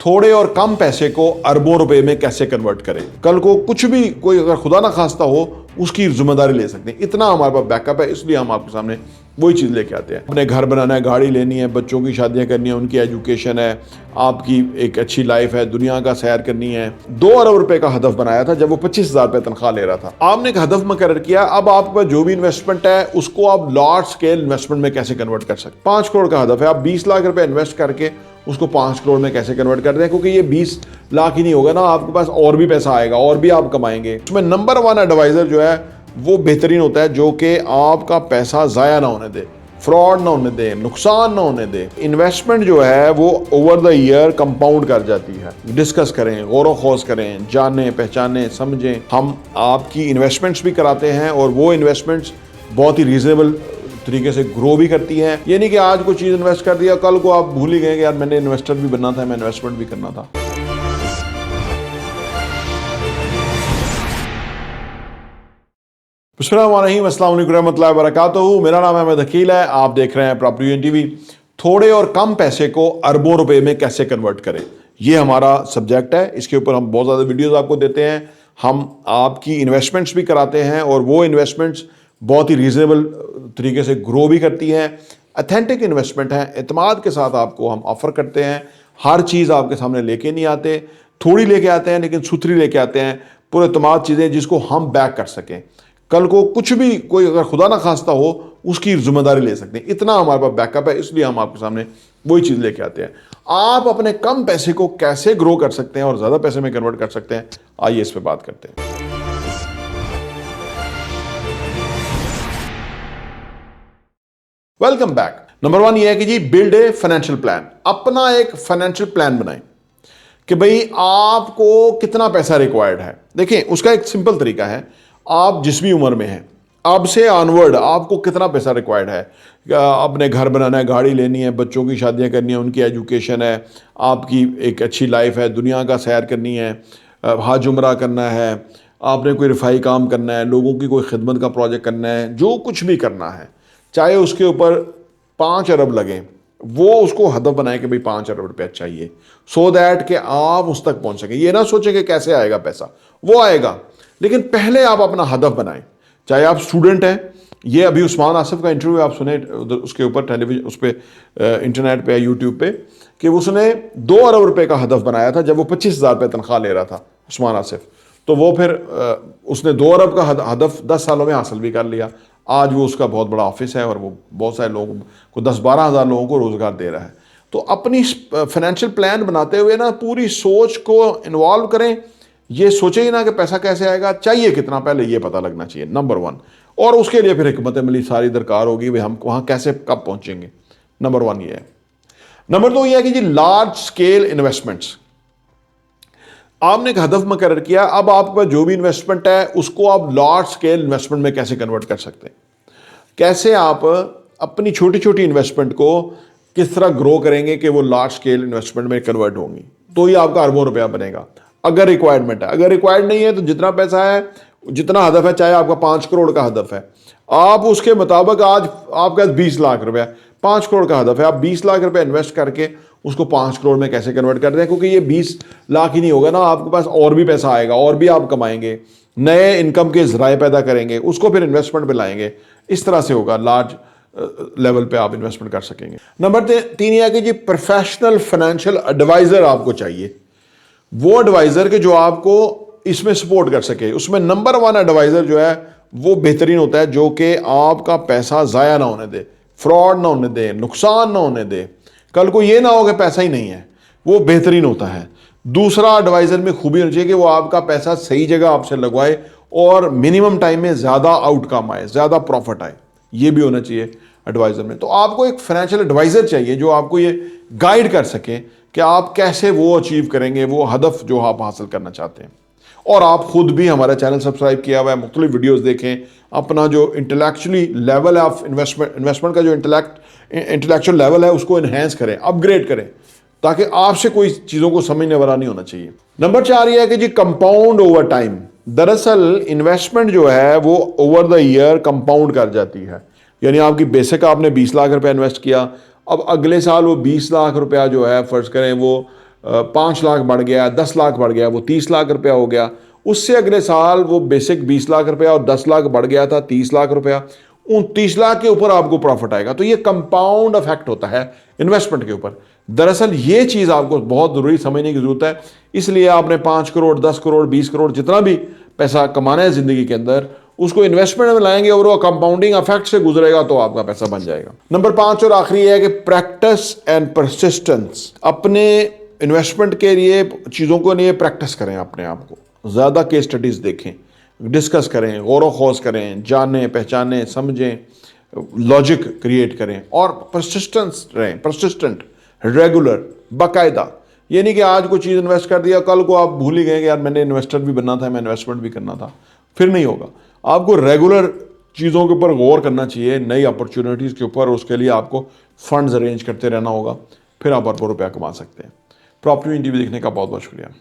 थोड़े और कम पैसे को अरबों रुपए में कैसे कन्वर्ट करें। कल को कुछ भी कोई अगर खुदा ना खास्ता हो उसकी जिम्मेदारी ले सकते हैं। इतना हमारे पास बैकअप है, इसलिए हम आपके सामने वही चीज़ लेके आते हैं। अपने घर बनाना है, गाड़ी लेनी है, बच्चों की शादियां करनी है, उनकी एजुकेशन है, आपकी एक अच्छी लाइफ है, दुनिया का सैर करनी है। 2 अरब रुपए का हदफ बनाया था जब वो 25,000 रुपये तनख्वाह ले रहा था। आपने एक हदफ मुकर्रर किया, अब आपके पास जो भी इन्वेस्टमेंट है उसको आप लार्ज स्केल इन्वेस्टमेंट में कैसे कन्वर्ट कर सकते। 5 करोड़ का हदफ है, आप 20 लाख रुपए इन्वेस्ट करके उसको 5 करोड़ में कैसे कन्वर्ट कर दें, क्योंकि ये 20 लाख ही नहीं होगा ना, आपके पास और भी पैसा आएगा और भी आप कमाएंगे। उसमें नंबर 1 एडवाइजर जो है वो बेहतरीन होता है, जो कि आपका पैसा जाया ना होने दे, फ्रॉड ना होने दे, नुकसान ना होने दे। इन्वेस्टमेंट जो है वो ओवर द ईयर कंपाउंड कर जाती है। डिस्कस करें, गौर खोज करें, जानें, पहचानें, समझें। हम आपकी इन्वेस्टमेंट्स भी कराते हैं और वो इन्वेस्टमेंट्स बहुत ही रीजनेबल तरीके से ग्रो भी करती है। ये नहीं कि आज कोई चीज़ इन्वेस्ट कर दिया, कल को आप भूल ही गए कि यार मैंने इन्वेस्टर भी बनना था, मैं इन्वेस्टमेंट भी करना था। अस्सलाम वालेकुम रहमतुल्लाहि व बरकातहू। मेरा नाम अहमद अकील है, आप देख रहे हैं प्रॉपर्टी टीवी। थोड़े और कम पैसे को अरबों रुपए में कैसे कन्वर्ट करें, ये हमारा सब्जेक्ट है। इसके ऊपर हम बहुत ज़्यादा वीडियोस आपको देते हैं। हम आपकी इन्वेस्टमेंट्स भी कराते हैं और वो इन्वेस्टमेंट्स बहुत ही रीजनेबल तरीके से ग्रो भी करती हैं। अथेंटिक इन्वेस्टमेंट है, एतमाद के साथ आपको हम ऑफ़र करते हैं। हर चीज़ आपके सामने लेके नहीं आते, थोड़ी लेके आते हैं लेकिन सुथरी लेके आते हैं, पूरे एतमाद चीज़ें जिसको हम बैक कर सकें। कल को कुछ भी कोई अगर खुदा ना खास्ता हो उसकी जिम्मेदारी ले सकते हैं। इतना हमारे पास बैकअप है, इसलिए हम आपके सामने वही चीज़ लेके आते हैं। आप अपने कम पैसे को कैसे ग्रो कर सकते हैं और ज़्यादा पैसे में कन्वर्ट कर सकते हैं, आइए इस पर बात करते हैं। Welcome back. नंबर 1 ये है कि जी बिल्ड ए फाइनेंशियल प्लान। अपना एक फाइनेंशियल प्लान बनाएं कि भाई आपको कितना पैसा रिक्वायर्ड है। देखिए उसका एक सिंपल तरीका है, आप जिस भी उम्र में हैं अब से ऑनवर्ड आपको कितना पैसा रिक्वायर्ड है। अपने घर बनाना है, गाड़ी लेनी है, बच्चों की शादियां करनी है, उनकी एजुकेशन है, आपकी एक अच्छी लाइफ है, दुनिया का सैर करनी है, हज उम्रा करना है, आपने कोई रिफाई काम करना है, लोगों की कोई खिदमत का प्रोजेक्ट करना है, जो कुछ भी करना है, चाहे उसके ऊपर 5 अरब लगें, वो उसको हदफ बनाए कि भाई 5 अरब रुपया चाहिए, सो दैट कि आप उस तक पहुंच सकें। ये ना सोचें कि कैसे आएगा पैसा, वो आएगा, लेकिन पहले आप अपना हदफ बनाएं। चाहे आप स्टूडेंट हैं, ये अभी उस्मान आसिफ का इंटरव्यू आप सुने उसके ऊपर टेलीविजन, उस पर इंटरनेट पे, यूट्यूब पे, कि उसने 2 अरब रुपए का हदफ बनाया था जब वो 25,000 रुपये तनख्वाह ले रहा था, उस्मान आसिफ। तो वो फिर उसने 2 अरब का हदफ 10 सालों में हासिल भी कर लिया। आज वो उसका बहुत बड़ा ऑफिस है और वो बहुत सारे लोगों को 10-12 हज़ार लोगों को रोज़गार दे रहा है। तो अपनी फाइनेंशियल प्लान बनाते हुए ना पूरी सोच को इन्वॉल्व करें। ये सोचे ही ना कि पैसा कैसे आएगा, चाहिए कितना, पहले ये पता लगना चाहिए, नंबर 1। और उसके लिए फिर हिकमत अमली सारी दरकार होगी, भाई हम वहाँ कैसे कब पहुँचेंगे। नंबर 1 ये है। नंबर 2 ये है कि जी लार्ज स्केल इन्वेस्टमेंट्स। आपने एक हदफ मुकर्रर किया, अब आपके पास जो भी इन्वेस्टमेंट है उसको आप लार्ज स्केल इन्वेस्टमेंट में कैसे कन्वर्ट कर सकते हैं। कैसे आप अपनी छोटी छोटी इन्वेस्टमेंट को किस तरह ग्रो करेंगे कि वो लार्ज स्केल इन्वेस्टमेंट में कन्वर्ट होंगी, तो ये आपका अरबों रुपया बनेगा अगर रिक्वायरमेंट है। अगर रिक्वायर्ड नहीं है तो जितना पैसा है, जितना हदफ है, चाहे आपका 5 करोड़ का हदफ है, आप उसके मुताबिक आज आपके पास 20 लाख रुपया, 5 करोड़ का हदफ है, आप 20 लाख रुपए इन्वेस्ट करके उसको 5 करोड़ में कैसे कन्वर्ट कर दें, क्योंकि ये 20 लाख ही नहीं होगा ना, आपके पास और भी पैसा आएगा और भी आप कमाएंगे, नए इनकम के ज़राए पैदा करेंगे, उसको फिर इन्वेस्टमेंट में लाएंगे। इस तरह से होगा, लार्ज लेवल पे आप इन्वेस्टमेंट कर सकेंगे। नंबर 3 यह है कि जी प्रोफेशनल फाइनेंशियल एडवाइजर आपको चाहिए, वो एडवाइजर के जो आपको इसमें सपोर्ट कर सके। उसमें नंबर 1 एडवाइजर जो है वो बेहतरीन होता है, जो कि आपका पैसा ज़ाया ना होने दे, फ्रॉड ना होने दे, नुकसान ना होने दे, कल को ये ना हो कि पैसा ही नहीं है, वो बेहतरीन होता है। दूसरा एडवाइजर में खूबी होनी चाहिए कि वो आपका पैसा सही जगह आपसे लगवाए और मिनिमम टाइम में ज़्यादा आउटकम आए, ज़्यादा प्रॉफिट आए, ये भी होना चाहिए एडवाइजर में। तो आपको एक फाइनेंशियल एडवाइजर चाहिए जो आपको ये गाइड कर सके कि आप कैसे वो अचीव करेंगे, वो हदफ जो आप हासिल करना चाहते हैं। और आप खुद भी हमारा चैनल सब्सक्राइब किया हुआ है, मुख्तलिफ वीडियोस देखें, अपना जो इंटेलेक्चुअली लेवल है ऑफ इन्वेस्टमेंट का जो इंटेलेक्चुअल लेवल है उसको इन्हेंस करें, अपग्रेड करें, ताकि आपसे कोई चीज़ों को समझने वाला नहीं होना चाहिए। नंबर 4 ये है कि जी कंपाउंड ओवर टाइम। दरअसल इन्वेस्टमेंट जो है वो ओवर द ईयर कंपाउंड कर जाती है, यानी आपकी बेसिक आपने 20 लाख रुपया इन्वेस्ट किया, अब अगले साल वो 20 लाख रुपया जो है फ़र्ज़ करें वो 5 लाख बढ़ गया, 10 लाख बढ़ गया, वो 30 लाख रुपया हो गया। उससे अगले साल वो बेसिक 20 लाख रुपया और 10 लाख बढ़ गया था 30 लाख रुपया, 29 लाख के ऊपर आपको प्रॉफिट आएगा। तो ये कंपाउंड इफेक्ट होता है इन्वेस्टमेंट के ऊपर। दरअसल ये चीज़ आपको बहुत ज़रूरी समझने की ज़रूरत है। इसलिए आपने 5 करोड़, 10 करोड़, 20 करोड़ जितना भी पैसा कमाना है ज़िंदगी के अंदर, उसको इन्वेस्टमेंट में लाएंगे और वो कंपाउंडिंग इफेक्ट से गुजरेगा तो आपका पैसा बन जाएगा। नंबर 5 और आखिरी है कि प्रैक्टिस एंड परसिस्टेंस। अपने इन्वेस्टमेंट के लिए चीज़ों को लिए प्रैक्टिस करें, अपने आप को ज़्यादा केस स्टडीज़ देखें, डिस्कस करें, गौर व खोज करें, जानें, पहचानें, समझें, लॉजिक क्रिएट करें और परसिस्टेंस रहें, परसिस्टेंट, रेगुलर, बाकायदा। ये नहीं कि आज कोई चीज़ इन्वेस्ट कर दिया, कल को आप भूल ही गए कि यार मैंने इन्वेस्टर भी बनना था, मैं इन्वेस्टमेंट भी करना था, फिर नहीं होगा। आपको रेगुलर चीज़ों के ऊपर गौर करना चाहिए, नई अपॉर्चुनिटीज़ के ऊपर। उसके लिए आपको फंड्स अरेंज करते रहना होगा, फिर आप अरबों रुपया कमा सकते हैं। प्रॉपर्टी टीवी देखने का बहुत बहुत शुक्रिया।